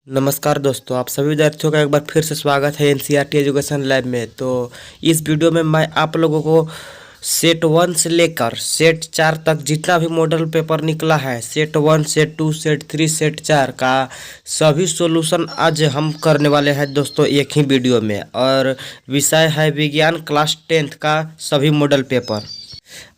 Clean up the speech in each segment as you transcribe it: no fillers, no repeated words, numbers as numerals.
नमस्कार दोस्तों, आप सभी विद्यार्थियों का एक बार फिर से स्वागत है एनसीईआरटी एजुकेशन लैब में। तो इस वीडियो में मैं आप लोगों को सेट 1 से लेकर सेट 4 तक जितना भी मॉडल पेपर निकला है, सेट 1, सेट 2, सेट 3, सेट 4 का सभी सॉल्यूशन आज हम करने वाले हैं दोस्तों एक ही वीडियो में। और विषय है विज्ञान क्लास 10th का सभी मॉडल पेपर।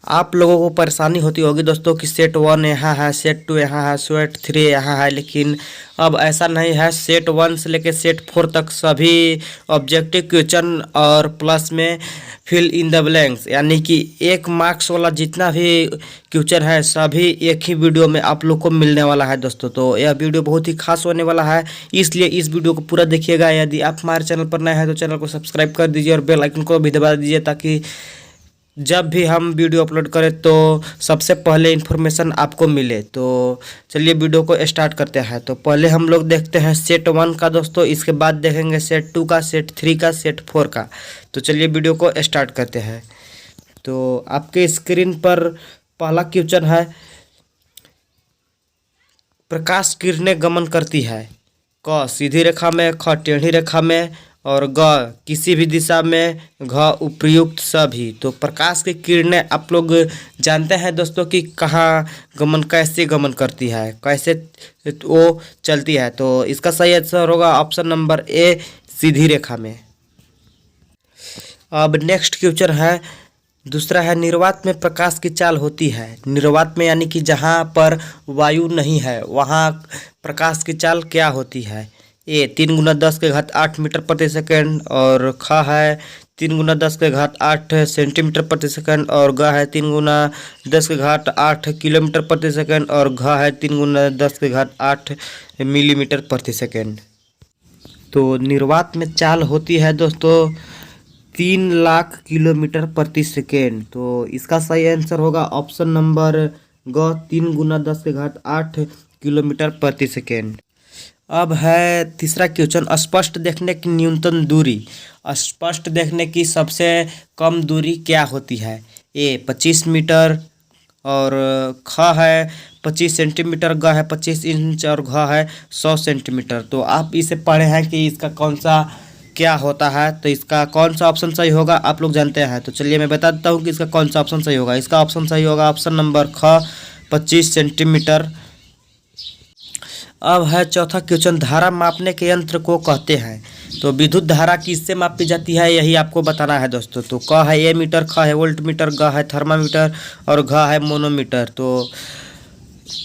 आप लोगों को परेशानी होती होगी दोस्तों कि सेट 1 यहाँ है, सेट 2 यहाँ है, सेट 3 यहाँ है, लेकिन अब ऐसा नहीं है। सेट 1 से लेकर सेट 4 तक सभी ऑब्जेक्टिव क्वेश्चन और प्लस में फिल इन द ब्लैंक्स यानी कि 1 मार्क्स वाला जितना भी क्वेश्चन है सभी एक ही वीडियो में आप लोग को मिलने वाला है दोस्तों। तो यह वीडियो बहुत ही खास होने वाला है, इसलिए इस वीडियो को पूरा देखिएगा। यदि आप हमारे चैनल पर नए हैं तो चैनल को सब्सक्राइब कर दीजिए और बेल आइकन को भी दबा दीजिए, ताकि जब भी हम वीडियो अपलोड करें तो सबसे पहले इन्फॉर्मेशन आपको मिले। तो चलिए वीडियो को स्टार्ट करते हैं। तो पहले हम लोग देखते हैं सेट 1 का दोस्तों, इसके बाद देखेंगे सेट 2 का, सेट 3 का, सेट 4 का। तो चलिए वीडियो को स्टार्ट करते हैं। तो आपके स्क्रीन पर पहला क्वेश्चन है, प्रकाश किरणें गमन करती है क सीधी रेखा में, ख टेढ़ी रेखा में और ग किसी भी दिशा में, घ उपयुक्त सभी। तो प्रकाश की किरणें आप लोग जानते हैं दोस्तों कि कहाँ गमन, कैसे गमन करती है, कैसे वो चलती है। तो इसका सही आंसर होगा ऑप्शन नंबर ए, सीधी रेखा में। अब नेक्स्ट क्वेश्चन है, दूसरा है, निर्वात में प्रकाश की चाल होती है। निर्वात में यानी कि जहाँ पर वायु नहीं है वहाँ प्रकाश की चाल क्या होती है। ए 3 × 10 के घात 8 मीटर प्रति सेकेंड और ख है 3 × 10 के घात 8 सेंटीमीटर प्रति सेकेंड और ग है 3 × 10 के घात 8 किलोमीटर प्रति सेकेंड और घ है 3 × 10 के घात 8 मिलीमीटर प्रति सेकेंड। तो निर्वात में चाल होती है दोस्तों 3 लाख किलोमीटर प्रति सेकेंड। तो इसका सही आंसर होगा ऑप्शन नंबर ग, 3 × 10 के घात 8 किलोमीटर प्रति सेकेंड। अब है तीसरा क्वेश्चन, स्पष्ट देखने की न्यूनतम दूरी। स्पष्ट देखने की सबसे कम दूरी क्या होती है। ए 25 मीटर और ख है 25 सेंटीमीटर, ग है 25 इंच और घ है 100 सेंटीमीटर। तो आप इसे पढ़े हैं कि इसका कौन सा क्या होता है। तो इसका कौन सा ऑप्शन सही होगा आप लोग जानते हैं। तो चलिए मैं बता देता हूँ कि इसका कौन सा ऑप्शन सही होगा। इसका ऑप्शन सही होगा ऑप्शन नंबर ख, 25 सेंटीमीटर। अब है चौथा क्वेश्चन, धारा मापने के यंत्र को कहते हैं। तो विद्युत धारा किससे मापी जाती है यही आपको बताना है दोस्तों। तो क है ए मीटर, ख है वोल्ट मीटर, ग है थर्मामीटर और घ है मोनोमीटर। तो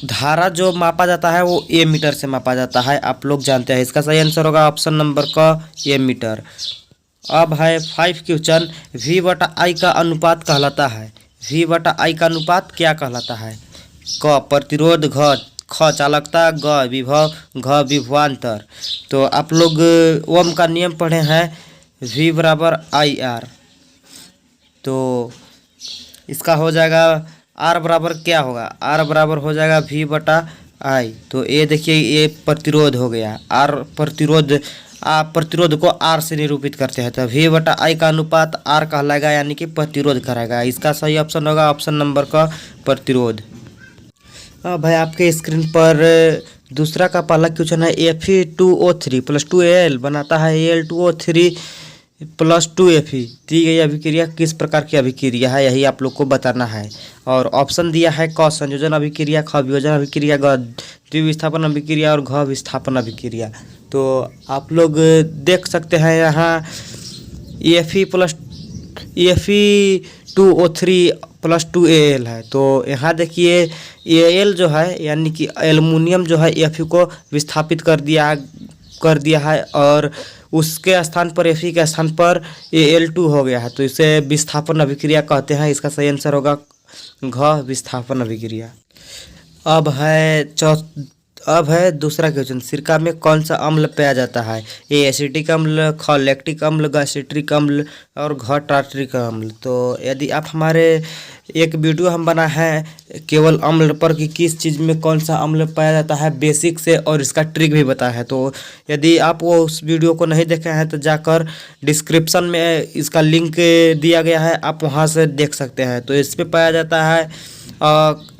धारा जो मापा जाता है वो ए मीटर से मापा जाता है, आप लोग जानते हैं। इसका सही आंसर होगा ऑप्शन नंबर क, ए मीटर। अब है 5 क्वेश्चन, V/I का अनुपात कहलाता है। V/I का अनुपात क्या कहलाता है। क प्रतिरोध, ख चालकता, ग विभव, घ विभवांतर। तो आप लोग ओम का नियम पढ़े हैं, V/IR। तो इसका हो जाएगा R बराबर क्या होगा, R बराबर हो जाएगा V/I। तो ये देखिए ये प्रतिरोध हो गया, R प्रतिरोध, आप प्रतिरोध को R से निरूपित करते हैं। तो V/I का अनुपात R कहलाएगा यानी कि प्रतिरोध कराएगा। इसका सही ऑप्शन होगा ऑप्शन नंबर का प्रतिरोध। अब भाई आपके स्क्रीन पर दूसरा का पहला क्वेश्चन है, Fe2O3 + 2Al बनाता है Al2O3 + 2Fe। दी गई अभिक्रिया किस प्रकार की अभिक्रिया है यही आप लोग को बताना है। और ऑप्शन दिया है क संयोजन अभिक्रिया, ख वियोजन अभिक्रिया, ग द्विविस्थापन अभिक्रिया और घ विस्थापन अभिक्रिया। तो आप लोग देख सकते हैं यहाँ Fe2O3 + 2Al है। तो यहाँ देखिए Al जो है यानी कि एल्युमिनियम जो है Fe को विस्थापित कर दिया है और उसके स्थान पर Fe के स्थान पर Al2 हो गया है। तो इसे विस्थापन अभिक्रिया कहते हैं। इसका सही आंसर होगा घ, विस्थापन अभिक्रिया। अब है दूसरा क्वेश्चन, सिरका में कौन सा अम्ल पाया जाता है। ए एसिटिक अम्ल, ख लैक्टिक अम्ल, ग सिट्रिक अम्ल और घ टार्टरिक अम्ल। तो यदि आप हमारे एक वीडियो हम बना है केवल अम्ल पर कि किस चीज़ में कौन सा अम्ल पाया जाता है बेसिक से, और इसका ट्रिक भी बताया है। तो यदि आप वो उस वीडियो को नहीं देखे हैं तो जाकर डिस्क्रिप्शन में इसका लिंक दिया गया है, आप वहाँ से देख सकते हैं। तो इस पर पाया जाता है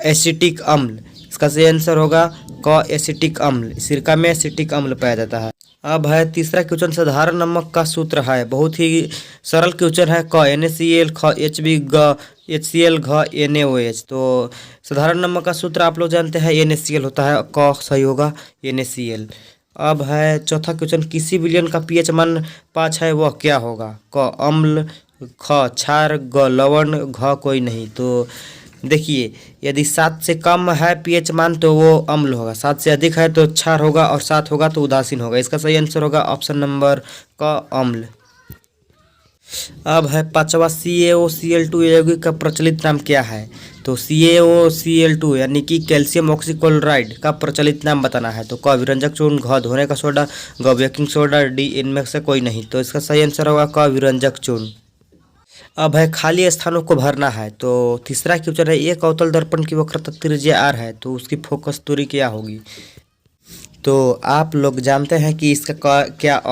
एसिटिक अम्ल। इसका सही आंसर होगा क एसिटिक अम्ल। सिरका में एसिटिक अम्ल पाया जाता है। अब है तीसरा क्वेश्चन, साधारण नमक का सूत्र है। बहुत ही सरल क्वेश्चन है। क NaCl, ख Hb, ग HCl, घ NaOH। तो साधारण नमक का सूत्र आप लोग जानते हैं NaCl होता है। क सही होगा NaCl। अब है चौथा क्वेश्चन, किसी विलयन का पीएच मान 5 है वह क्या होगा? क अम्ल, ख क्षार, ग लवण, घ कोई नहीं। तो देखिए, यदि 7 से कम है पीएच मान तो वो अम्ल होगा, 7 से अधिक है तो क्षार होगा, और 7 होगा तो उदासीन होगा। इसका सही आंसर होगा ऑप्शन नंबर क अम्ल। अब है पांचवा, CaOCl2 यौगिक का प्रचलित नाम क्या है? तो CaOCl2 यानी कि कैल्शियम ऑक्सीक्लोराइड का प्रचलित नाम बताना है। तो क विरंजक चूर्ण, घ धोने का सोडा, ग बेकिंग सोडा, डी इनमें से कोई नहीं। तो इसका सही आंसर होगा क विरंजक चूर्ण। अब है खाली स्थानों को भरना है। तो तीसरा क्वेश्चन है, एक अवतल दर्पण की वक्रता त्रिज्या r है तो उसकी फोकस दूरी क्या होगी? तो आप लोग जानते हैं कि इसका क्या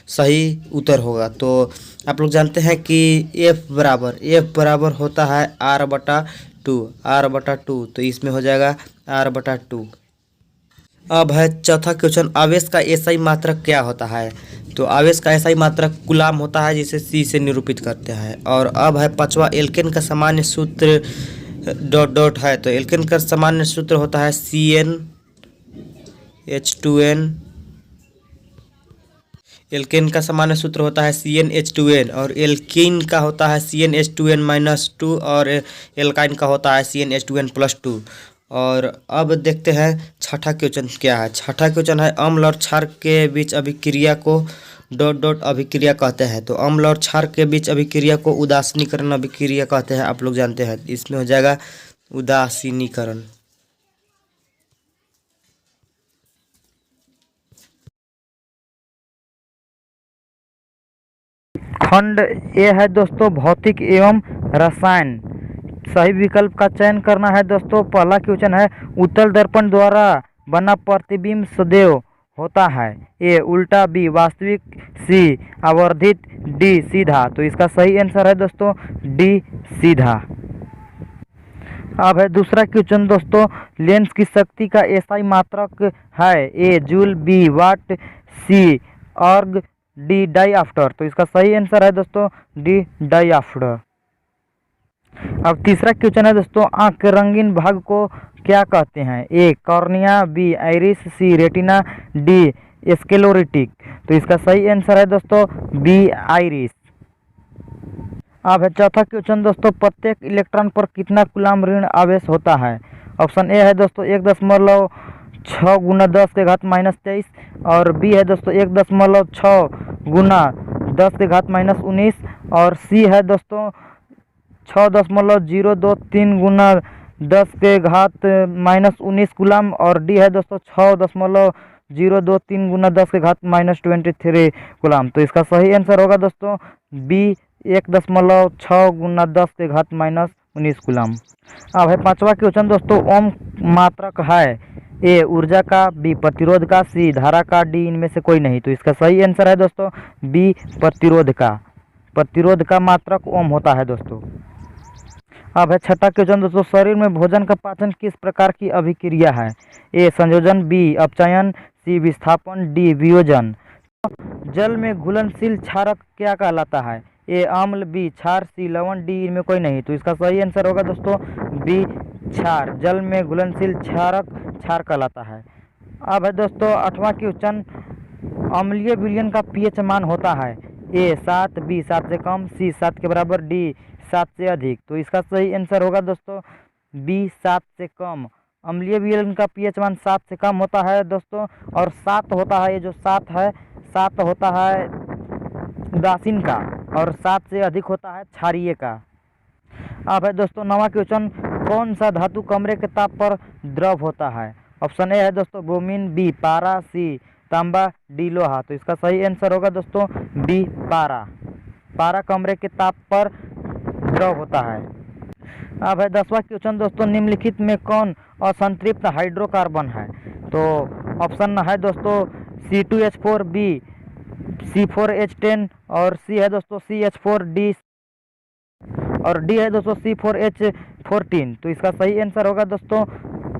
सही उत्तर होगा। तो आप लोग जानते हैं कि F बराबर होता है R/2, R/2। तो इसमें हो जाएगा R/2। अब है चौथा क्वेश्चन, आवेश का एसआई मात्रक क्या होता है? तो आवेश का एसआई मात्रक कूलाम होता है, जिसे C से निरूपित करते हैं। और अब है पांचवा, एल्केन का सामान्य सूत्र ... है। तो एल्केन का सामान्य सूत्र होता है CnH2n। एल्केन का सामान्य सूत्र होता है CnH2n, और एल्कीन का होता है CnH2n-2, और एल्काइन का होता है CnH2n+2। और अब देखते हैं छठा क्वेश्चन क्या है। छठा क्वेश्चन है, अम्ल और क्षार के बीच अभिक्रिया को ... अभिक्रिया कहते हैं। तो अम्ल और क्षार के बीच अभिक्रिया को उदासीनीकरण अभिक्रिया कहते हैं, आप लोग जानते हैं। इसमें हो जाएगा उदासीनीकरण। खंड ए है दोस्तों, भौतिक एवं रसायन। सही विकल्प का चयन करना है दोस्तों। पहला क्वेश्चन है, उत्तल दर्पण द्वारा बना प्रतिबिंब सदैव होता है। ए उल्टा, बी वास्तविक, सी आवर्धित, डी सीधा। तो इसका सही आंसर है दोस्तों डी सीधा। अब है दूसरा क्वेश्चन दोस्तों, लेंस की शक्ति का एसआई मात्रक है। ए जूल, बी वाट, सी अर्ग, डी डाइऑप्टर। तो इसका सही आंसर है दोस्तों डी डाइऑप्टर। अब तीसरा क्वेश्चन है दोस्तों, आँख के रंगीन भाग को क्या कहते हैं? ए कॉर्निया, बी आइरिस, सी रेटिना, डी स्क्लेरोटिक। तो इसका सही आंसर है दोस्तों बी आइरिस। अब है चौथा क्वेश्चन दोस्तों, प्रत्येक इलेक्ट्रॉन पर कितना कूलाम ऋण आवेश होता है? ऑप्शन ए है दोस्तों 1.6 × 10⁻23, और बी है दोस्तों 1.6 × 10⁻19, और सी है दोस्तों 6.023 × 10⁻19 कूलाम, और डी है दोस्तों 6.023 × 10⁻23 कूलाम। तो इसका सही आंसर होगा दोस्तों बी 1.6 × 10⁻19 कूलाम। अब है पांचवा क्वेश्चन दोस्तों, ओम मात्रक है। ए ऊर्जा का, बी प्रतिरोध का, सी धारा का, डी इनमें से कोई नहीं। तो इसका सही आंसर है दोस्तों बी प्रतिरोध का। प्रतिरोध का मात्रक ओम होता है दोस्तों। अब है छठा क्वेश्चन दोस्तों, शरीर में भोजन का पाचन किस प्रकार की अभिक्रिया है? ए संयोजन, बी अपचयन, सी विस्थापन, डी वियोजन। जल में घुलनशील क्षारक क्या कहलाता है? ए अम्ल, बी क्षार, सी लवण, डी इनमें कोई नहीं। तो इसका सही आंसर होगा दोस्तों बी क्षार। जल में घुलनशील क्षारक क्षार कहलाता है। अब है दोस्तों आठवां क्वेश्चन, अम्लीय विलयन का पीएच मान होता है। ए 7, बी 7 से कम, सी 7 के बराबर, डी 7 से अधिक। तो इसका सही आंसर होगा दोस्तों बी 7 से कम। अम्लीय विलयन का पीएच मान 7 से कम होता है दोस्तों, और 7 होता है, ये जो 7 है 7 होता है उदासीन का, और 7 से अधिक होता है क्षारीय का। अब है दोस्तों नवा क्वेश्चन, कौन सा धातु कमरे के ताप पर द्रव होता है? ऑप्शन ए है दोस्तों ब्रोमीन, बी पारा, सी तांबा, डी लोहा। तो इसका सही आंसर होगा दोस्तों बी पारा। पारा कमरे के ताप पर द्रव होता है। अब है 10वां क्वेश्चन दोस्तों, निम्नलिखित में कौन असंतृप्त हाइड्रोकार्बन है? तो ऑप्शन है दोस्तों C2H4, बी C4H10, और सी है दोस्तों CH4D, और डी है दोस्तों C4H14। तो इसका सही आंसर होगा दोस्तों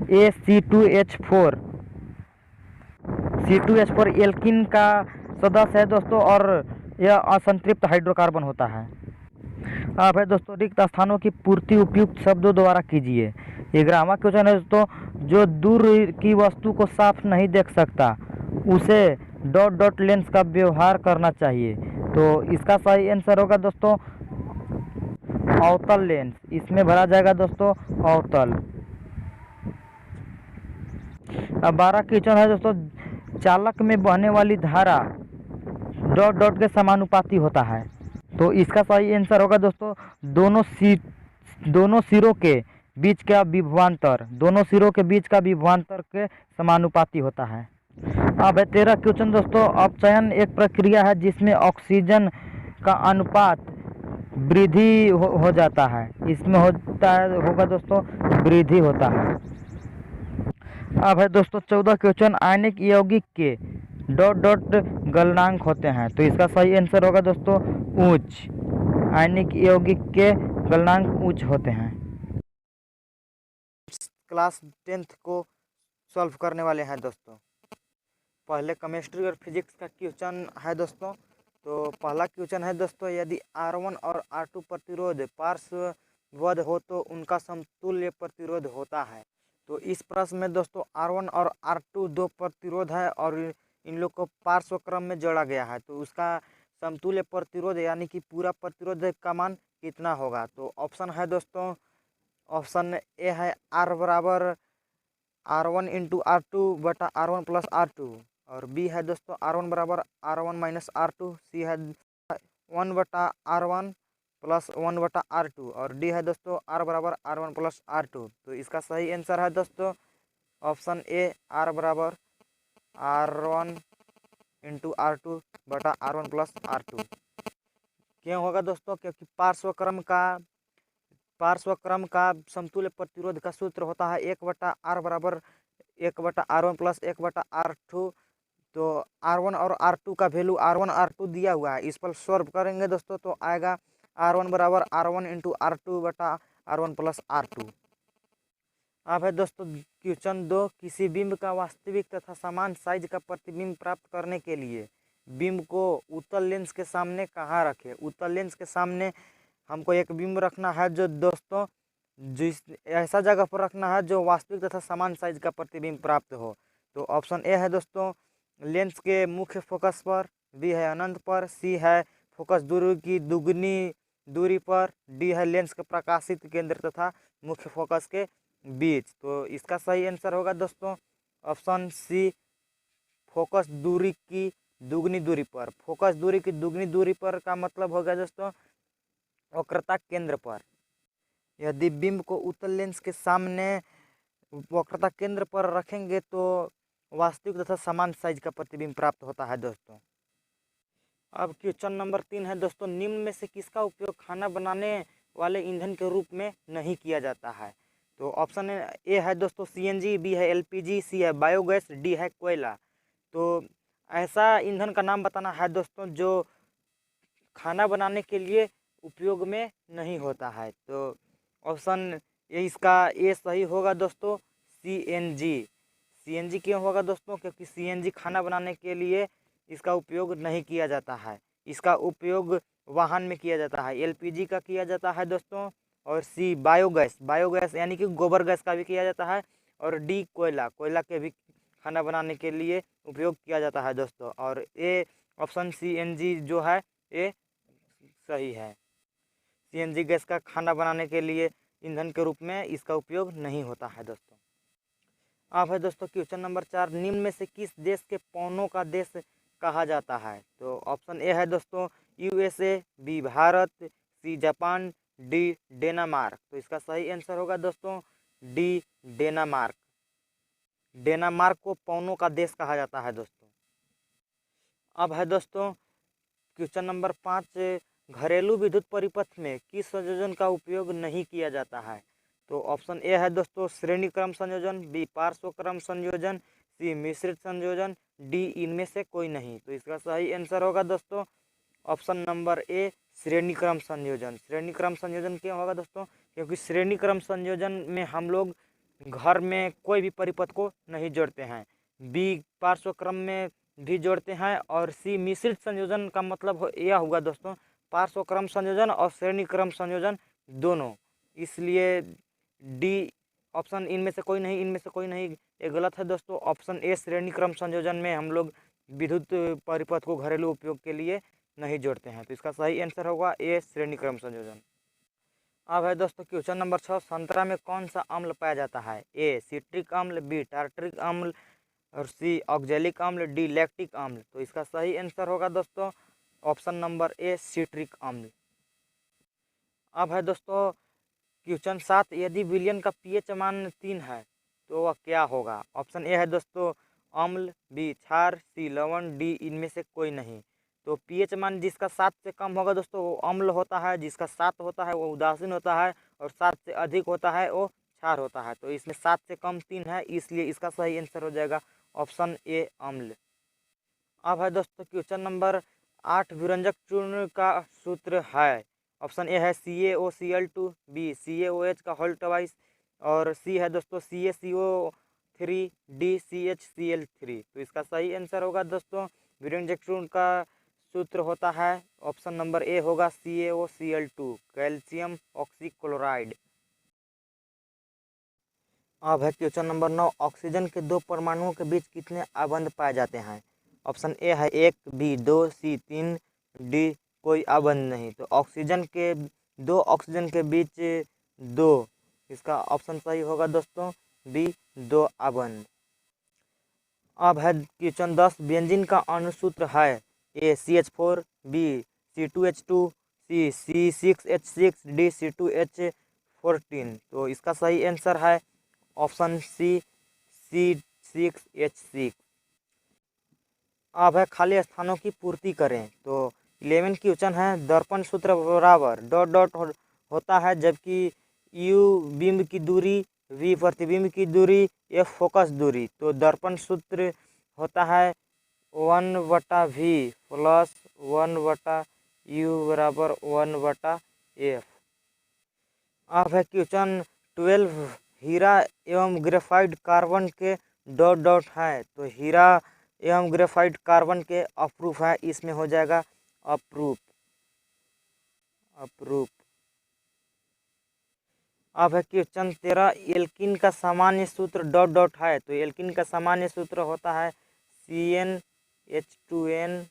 A C2H4 एल्किन का सदस्य है दोस्तों, और यह असंतृप्त हाइड्रोकार्बन होता है। अब है दोस्तों रिक्त स्थानों की पूर्ति उपयुक्त शब्दों द्वारा कीजिए। 11वां क्वेश्चन है दोस्तों, जो दूर की वस्तु को साफ नहीं देख सकता उसे डॉट डॉट लेंस का व्यवहार करना चाहिए। तो इसका सही आंसर होगा दोस्तों अवतल लेंस। इसमें भरा जाएगा दोस्तों अवतल। अब 12 क्वेश्चन है दोस्तों, चालक में बहने वाली धारा डॉट डॉट के समानुपाती होता है। तो इसका सही आंसर होगा दोस्तों दोनों सिरों के बीच का विभवांतर, दोनों सिरों के बीच का विभवांतर के समानुपाती होता है। अब है 13 क्वेश्चन दोस्तों, अपचयन एक प्रक्रिया है जिसमें ऑक्सीजन का अनुपात वृद्धि हो जाता है। इसमें होगा दोस्तों वृद्धि होता है। अब है दोस्तों 14 क्वेश्चन, आयनिक यौगिक के डॉट डॉट गलनांक होते हैं। तो इसका सही आंसर होगा दोस्तों उच्च। आयनिक यौगिक के गलनांक उच्च होते हैं। क्लास 10th को सॉल्व करने वाले हैं दोस्तों। पहले केमिस्ट्री और फिजिक्स का क्वेश्चन है दोस्तों। तो पहला क्वेश्चन है दोस्तों, यदि R1 और R2 प्रतिरोध पार्श्वबद्ध हो तो उनका समतुल्य प्रतिरोध होता है। तो इस प्रश्न में दोस्तों R1 और R2 दो प्रतिरोध है और इन लोग को पार्श्व क्रम में जोड़ा गया है। तो उसका समतुल्य प्रतिरोध यानी कि पूरा प्रतिरोध का मान कितना होगा। तो ऑप्शन है दोस्तों, ऑप्शन ए है R बराबर R1 इंटू R2 बटा R1 प्लस R2, और बी है दोस्तों R1 बराबर R1 माइनस R2, सी है 1 बटा R1 प्लस 1 बटा R2, और डी है दोस्तों R बराबर R1 प्लस R2। तो इसका सही आंसर है दोस्तों ऑप्शन ए R बराबर R1 इंटू R2 बटा R1 प्लस R2। क्यों होगा दोस्तों, क्योंकि पार्श्व क्रम का समतुल्य प्रतिरोध का सूत्र होता है 1 बटा R बराबर 1 बटा R1 प्लस 1 बटा R2। तो R1 और R2 का वैल्यू R1 R2 दिया हुआ है, इस पर सॉल्व करेंगे दोस्तों तो आएगा R1 बराबर R1 इंटू R2 बटा R1 प्लस R2। अब है दोस्तों क्वेश्चन 2, किसी बिंब का वास्तविक तथा समान साइज का प्रतिबिंब प्राप्त करने के लिए बिंब को उत्तल लेंस के सामने कहाँ रखें। उत्तल लेंस के सामने हमको एक बिंब रखना है जो दोस्तों जिस ऐसा जगह पर रखना है जो वास्तविक तथा समान साइज का प्रतिबिंब प्राप्त हो। तो ऑप्शन ए है दोस्तों लेंस के मुख्य फोकस पर, बी है अनंत पर, सी है फोकस दूरी की दुगनी दूरी पर, डी है लेंस के प्रकाशित केंद्र तथा मुख्य फोकस के बीच। तो इसका सही आंसर होगा दोस्तों ऑप्शन सी फोकस दूरी की दुगनी दूरी पर। फोकस दूरी की दुगनी दूरी पर का मतलब होगा दोस्तों वक्रता केंद्र पर। यदि बिंब को उत्तल लेंस के सामने वक्रता केंद्र पर रखेंगे तो वास्तविक तथा समान साइज का प्रतिबिंब प्राप्त होता है दोस्तों। अब क्वेश्चन नंबर 3 है दोस्तों, निम्न में से किसका उपयोग खाना बनाने वाले ईंधन के रूप में नहीं किया जाता है। तो ऑप्शन ए है दोस्तों CNG, बी है LPG, सी है बायोगैस, डी है कोयला। तो ऐसा ईंधन का नाम बताना है दोस्तों जो खाना बनाने के लिए उपयोग में नहीं होता है। तो ऑप्शन इसका ए सही होगा दोस्तों CNG। CNG क्यों होगा दोस्तों, क्योंकि CNG खाना बनाने के लिए इसका उपयोग नहीं किया जाता है। इसका उपयोग वाहन में किया जाता है। LPG का किया जाता है दोस्तों, और सी बायोगैस यानी कि गोबर गैस का भी किया जाता है, और डी कोयला के भी खाना बनाने के लिए उपयोग किया जाता है दोस्तों। और ए ऑप्शन CNG जो है ये सही है। CNG गैस का खाना बनाने के लिए ईंधन के रूप में इसका उपयोग नहीं होता है दोस्तों। अब है दोस्तों क्वेश्चन नंबर 4, निम्न में से किस देश के पौनों का देश कहा जाता है। तो ऑप्शन ए है दोस्तों USA, B Bharat, C Japan, D Denmark. तो इसका सही आंसर होगा दोस्तों डी डेनमार्क। डेनमार्क को पौनों का देश कहा जाता है दोस्तों। अब है दोस्तों क्वेश्चन नंबर 5, घरेलू विद्युत परिपथ में किस संयोजन का उपयोग नहीं किया जाता है। तो ऑप्शन ए है दोस्तों श्रेणी क्रम संयोजन, बी पार्श्व क्रम संयोजन, सी मिश्रित संयोजन, डी इनमें से कोई नहीं। तो इसका सही आंसर होगा दोस्तों ऑप्शन नंबर ए श्रेणी क्रम संयोजन। श्रेणी क्रम संयोजन क्यों होगा दोस्तों, क्योंकि श्रेणी क्रम संयोजन में हम लोग घर में कोई भी परिपथ को नहीं जोड़ते हैं। बी पार्श्वक्रम में भी जोड़ते हैं। और सी मिश्रित संयोजन का मतलब यह हुआ दोस्तों पार्श्वक्रम संयोजन और श्रेणी क्रम संयोजन दोनों। इसलिए डी ऑप्शन इनमें से कोई नहीं, ये गलत है दोस्तों। ऑप्शन ए श्रेणी क्रम संयोजन में हम लोग विद्युत परिपथ को घरेलू उपयोग के लिए नहीं जोड़ते हैं। तो इसका सही आंसर होगा ए श्रेणी क्रम संयोजन। अब है दोस्तों क्वेश्चन नंबर 6, संतरा में कौन सा अम्ल पाया जाता है? ए सिट्रिक अम्ल, बी टार्टरिक अम्ल और सी ऑक्जेलिक अम्ल, डी लैक्टिक अम्ल। तो इसका सही आंसर होगा दोस्तों ऑप्शन नंबर ए सिट्रिक अम्ल। अब है दोस्तों क्वेश्चन 7, यदि विलयन का पीएच मान 3 है तो वह क्या होगा? ऑप्शन ए है दोस्तों अम्ल, बी क्षार, सी लवण, डी इनमें से कोई नहीं। तो पीएच मान जिसका 7 से कम होगा दोस्तों वो अम्ल होता है, जिसका 7 होता है वो उदासीन होता है, और 7 से अधिक होता है वो क्षार होता है। तो इसमें 7 से कम 3 है, इसलिए इसका सही आंसर हो जाएगा ऑप्शन ए अम्ल। अब है दोस्तों क्वेश्चन नंबर 8, विरंजक चूर्ण का सूत्र है। ऑप्शन ए है CaOCl2, बी CaOH का होल ट्वाइस, और सी है दोस्तों CaCO3, डी CHCl3। तो इसका सही आंसर होगा दोस्तों विरंजक चूर्ण का सूत्र होता है ऑप्शन नंबर ए होगा CaOCl2 कैल्शियम ऑक्सीक्लोराइड। अब है क्वेश्चन नंबर 9, ऑक्सीजन के 2 परमाणुओं के बीच कितने आबंध पाए जाते हैं? ऑप्शन ए है 1, बी 2, सी 3, डी कोई आबंध नहीं। तो ऑक्सीजन के बीच 2, इसका ऑप्शन सही होगा दोस्तों बी 2 आबंध। अब है क्वेश्चन 10, बेंजीन का अणुसूत्र है। ए CH4, बी C2H2, सी C6H6, डी C2H14। तो इसका सही आंसर है ऑप्शन सी C6H6। अब है खाली स्थानों की पूर्ति करें। तो 11 क्वेश्चन है, दर्पण सूत्र बराबर डॉट डॉट होता है जबकि U बिंब की दूरी, V प्रतिबिंब की दूरी, F फोकस दूरी। तो दर्पण सूत्र होता है 1/V प्लस 1/U बराबर 1/F। अब है क्वेश्चन 12, हीरा एवं ग्रेफाइट कार्बन के डॉट डॉट है। तो हीरा एवं ग्रेफाइट कार्बन के अप्रूफ है, इसमें हो जाएगा अप्रूफ। अब है क्वेश्चन 13, एल्किन का सामान्य सूत्र डॉट डॉट है। तो एल्किन का सामान्य सूत्र होता है CnH2n।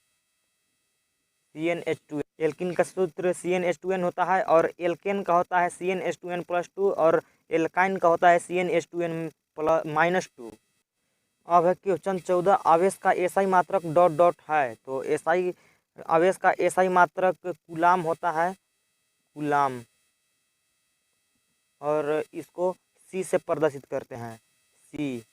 एल्किन का सूत्र CnH2n होता है, और एल्केन का होता है CnH2n+2, और एल्काइन का होता है CnH2n-2। अब है क्वेश्चन 14, आवेश का एसआई मात्रक डॉट डॉट है। तो आवेश का एसआई मात्रक कूलाम होता है, कूलाम, और इसको सी से प्रदर्शित करते हैं, सी।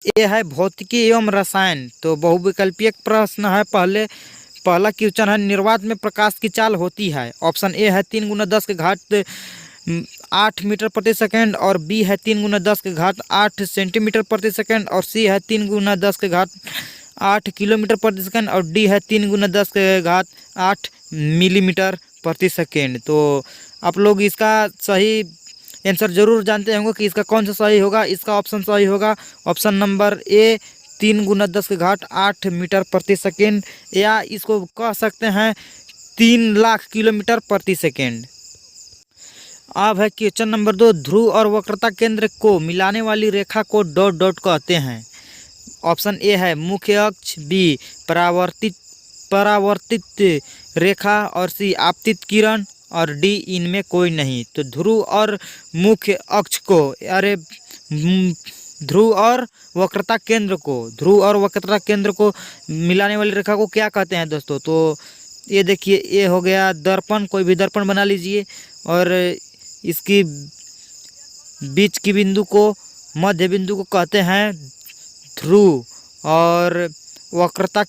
ये है भौतिकी एवं रसायन। तो बहुविकल्पीय प्रश्न है। पहला क्वेश्चन है, निर्वात में प्रकाश की चाल होती है। ऑप्शन ए है 3 × 10 के घात 8 मीटर प्रति सेकंड, और बी है 3 × 10 के घात 8 सेंटीमीटर प्रति सेकंड, और सी है 3 × 10 के घात 8 किलोमीटर प्रति सेकंड, और डी है 3 × 10 के घात 8 मिलीमीटर प्रति सेकंड। तो आप लोग इसका सही आंसर जरूर जानते होंगे कि इसका कौन सा सही होगा। इसका ऑप्शन सही होगा ऑप्शन नंबर ए 3 × 10 के घात 8 मीटर प्रति सेकंड, या इसको कह सकते हैं 3 लाख किलोमीटर प्रति सेकंड। अब है क्वेश्चन नंबर 2, ध्रुव और वक्रता केंद्र को मिलाने वाली रेखा को डॉट डॉट कहते हैं। ऑप्शन ए है मुख्य अक्ष, बी परावर्तित रेखा, और सी आपतित किरण, और डी इनमें कोई नहीं। तो ध्रुव और मुख्य अक्ष को, ध्रुव और वक्रता केंद्र को मिलाने वाली रेखा को क्या कहते हैं दोस्तों? तो ये देखिए, ये हो गया दर्पण, कोई भी दर्पण बना लीजिए, और इसकी बीच की बिंदु को, मध्य बिंदु को कहते हैं ध्रुव, और वक्रता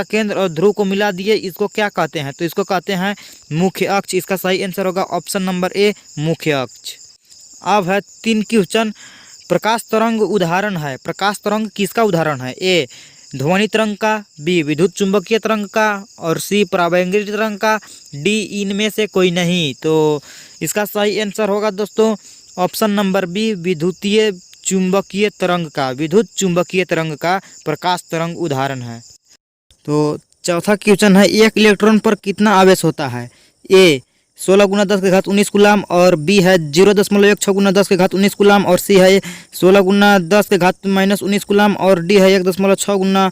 केंद्र और ध्रुव को मिला दिए, इसको क्या कहते हैं? तो इसको कहते हैं मुख्य अक्ष। इसका सही आंसर होगा ऑप्शन नंबर ए मुख्य अक्ष। अब है 3 क्वेश्चन, प्रकाश तरंग उदाहरण है। प्रकाश तरंग किसका उदाहरण है? ए ध्वनि तरंग का, बी विद्युत चुंबकीय तरंग का और सी पराबैंगनी तरंग का, डी इनमें से कोई नहीं। तो इसका सही आंसर होगा दोस्तों ऑप्शन नंबर बी विद्युतीय चुंबकीय तरंग का। विद्युत चुंबकीय तरंग का प्रकाश तरंग उदाहरण है। तो चौथा क्वेश्चन है, एक इलेक्ट्रॉन पर कितना आवेश होता है? ए 16 गुना 10 के घात 19 कूलाम और बी है 0.16 गुना 10 के घात 19 कूलाम और सी है 16 गुना 10 के घात -19 कूलाम और डी है 1.6 गुना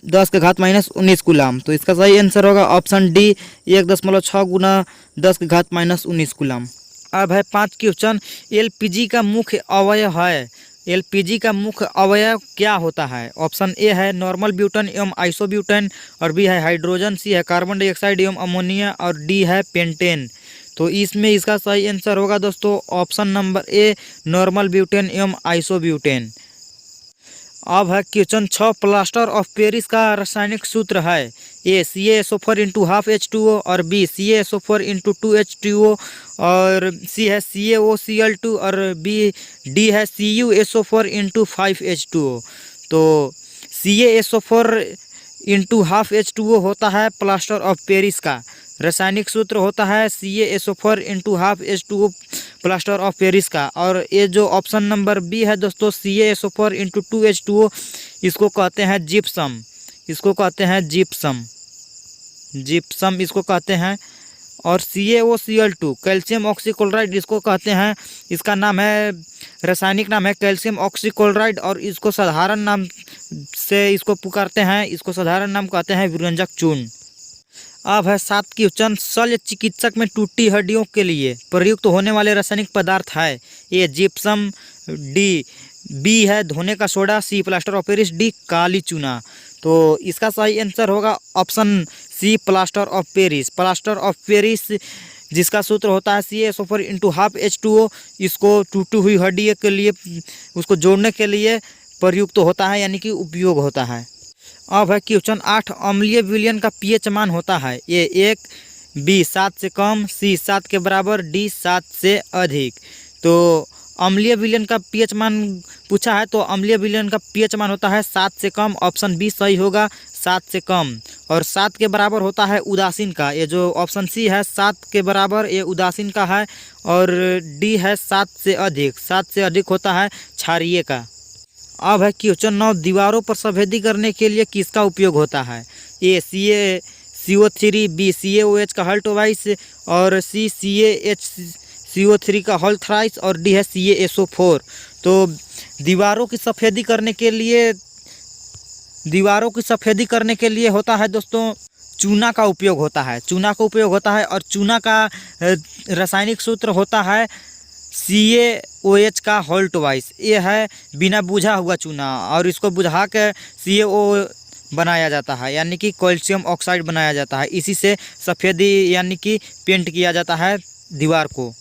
10 के घात -19 कूलाम। तो इसका सही आंसर होगा ऑप्शन डी 1.6 गुना 10 के घात -19 कूलाम। अब है 5 क्वेश्चन, एलपीजी का मुख्य अवयव है। एलपीजी का मुख्य अवयव क्या होता है? ऑप्शन ए है नॉर्मल ब्यूटेन एवं आइसोब्यूटेन और बी है हाइड्रोजन, सी है कार्बन डाइऑक्साइड एवं अमोनिया और डी है पेंटेन। तो इसमें इसका सही आंसर होगा दोस्तों option number a normal butane एवं आइसोब्यूटेन। अब है क्वेश्चन 6, प्लास्टर ऑफ पेरिस का रासायनिक सूत्र है। ए CaSO4 × ½ H2O और बी CaSO4 × 2H2O और सी है CaOCl2 और बी डी है CuSO4 × 5H2O। तो CaSO4 × ½ H2O होता है प्लास्टर ऑफ पेरिस का। रासायनिक सूत्र होता है CaSO4 × ½ H2O plaster of Paris का। और ये जो ऑप्शन नंबर बी है दोस्तों CaSO4 × 2H2O, इसको कहते हैं जिप्सम। इसको कहते हैं जिप्सम, जिप्सम इसको कहते हैं। और CaOCl2 कैल्शियम ऑक्सीक्लोराइड इसको कहते हैं। इसका नाम है, रासायनिक नाम है कैल्शियम ऑक्सीक्लोराइड और इसको साधारण नाम से इसको पुकारते हैं, इसको साधारण नाम कहते हैं विरंजक चूर्ण। अब है 7 क्वेश्चन, शल्य चिकित्सक में टूटी हड्डियों के लिए प्रयुक्त होने वाले रासायनिक पदार्थ है। ए जिप्सम, डी बी है धोने का soda, C plaster of Paris, D काली चूना। तो इसका सही आंसर होगा option C plaster of Paris. Plaster of Paris जिसका सूत्र होता है CaSO4 × ½ H2O, इसको टूटी हुई हड्डी के लिए उसको जोड़ने के लिए प्रयुक्त होता है, यानी कि उपयोग होता है। अब है क्वेश्चन 8, अम्लीय विलयन का pH मान होता है। ए 1, बी 7 से कम, सी 7 के बराबर, डी 7 से अधिक। तो अम्लीय विलयन का pH मान पूछा है, तो अम्लीय विलयन का pH मान होता है 7 से कम। ऑप्शन बी सही होगा 7 से कम। और 7 के बराबर होता है उदासीन का। ये जो ऑप्शन सी है 7 के बराबर, ये उदासीन का है। और डी है 7 से अधिक। 7 से अधिक होता है क्षारीय का। अब है क्वेश्चन 9, दीवारों पर सफेदी करने के लिए किसका उपयोग होता है? ए CaCO3, बी CaOH का हॉल ट्वाइस और सी CaHCO3 का हॉल थ्राइस और डी है CaSO4। तो दीवारों की सफेदी करने के लिए होता है दोस्तों चूना का उपयोग होता है। चूना का उपयोग होता है और चूना का रासायनिक सूत्र होता है CaOH का हॉल ट्वाइस। ये है बिना बुझा हुआ चूना और इसको बुझा के CaO बनाया जाता है, यानी कि कैल्शियम ऑक्साइड बनाया जाता है। इसी से सफ़ेदी यानी कि पेंट किया जाता है दीवार को।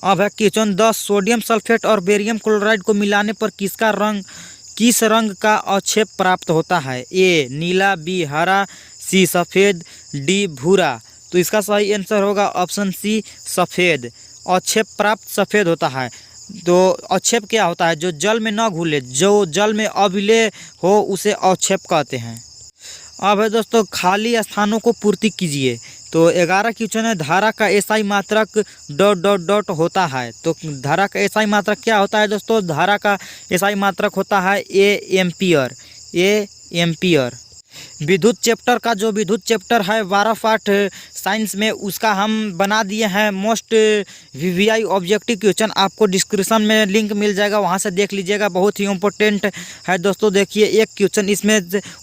अब है क्वेश्चन 10, सोडियम सल्फेट और बेरियम क्लोराइड को मिलाने पर किस रंग का अवक्षेप प्राप्त होता है? ए नीला, बी हरा, सी सफ़ेद, डी भूरा। तो इसका सही आंसर होगा ऑप्शन सी सफ़ेद। अवक्षेप प्राप्त सफ़ेद होता है। तो अवक्षेप क्या होता है? जो जल में न घुले, जो जल में अविलेय हो, उसे अवक्षेप कहते हैं। अब है दोस्तों खाली स्थानों को पूर्ति कीजिए। तो 11 क्वेश्चन है, धारा का एसआई मात्रक ... होता है। तो धारा का एसआई मात्रक क्या होता है दोस्तों? धारा का एसआई मात्रक होता है एम्पियर। विद्युत चैप्टर का जो विद्युत चैप्टर है 12 पार्ट साइंस में, उसका हम बना दिए हैं मोस्ट VVI ऑब्जेक्टिव क्वेश्चन। आपको डिस्क्रिप्शन में लिंक मिल जाएगा, वहां से देख लीजिएगा। बहुत ही इम्पोर्टेंट है दोस्तों। देखिए एक क्वेश्चन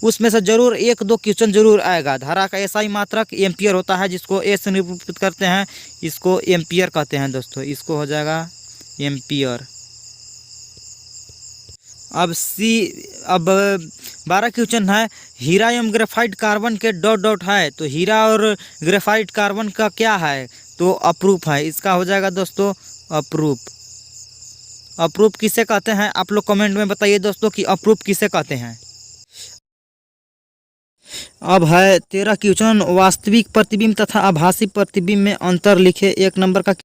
उसमें से जरूर 1-2 क्वेश्चन जरूर आएगा। धारा का एसआई मात्रक एम्पियर होता है, जिसको ए से निरूपित करते हैं, इसको एम्पियर कहते हैं दोस्तों। इसको हो जाएगा एम्पियर। अब 12 क्वेश्चन है, हीरा एवं ग्रेफाइट कार्बन के ... है। तो हीरा और ग्रेफाइट कार्बन का क्या है? तो अप्रूप है। इसका हो जाएगा दोस्तों अप्रूप। अप्रूप किसे कहते हैं? आप लोग कमेंट में बताइए दोस्तों कि अप्रूप किसे कहते हैं। अब है 13 क्वेश्चन, वास्तविक प्रतिबिंब तथा आभासी प्रतिबिंब में अंतर लिखे। 1 नंबर का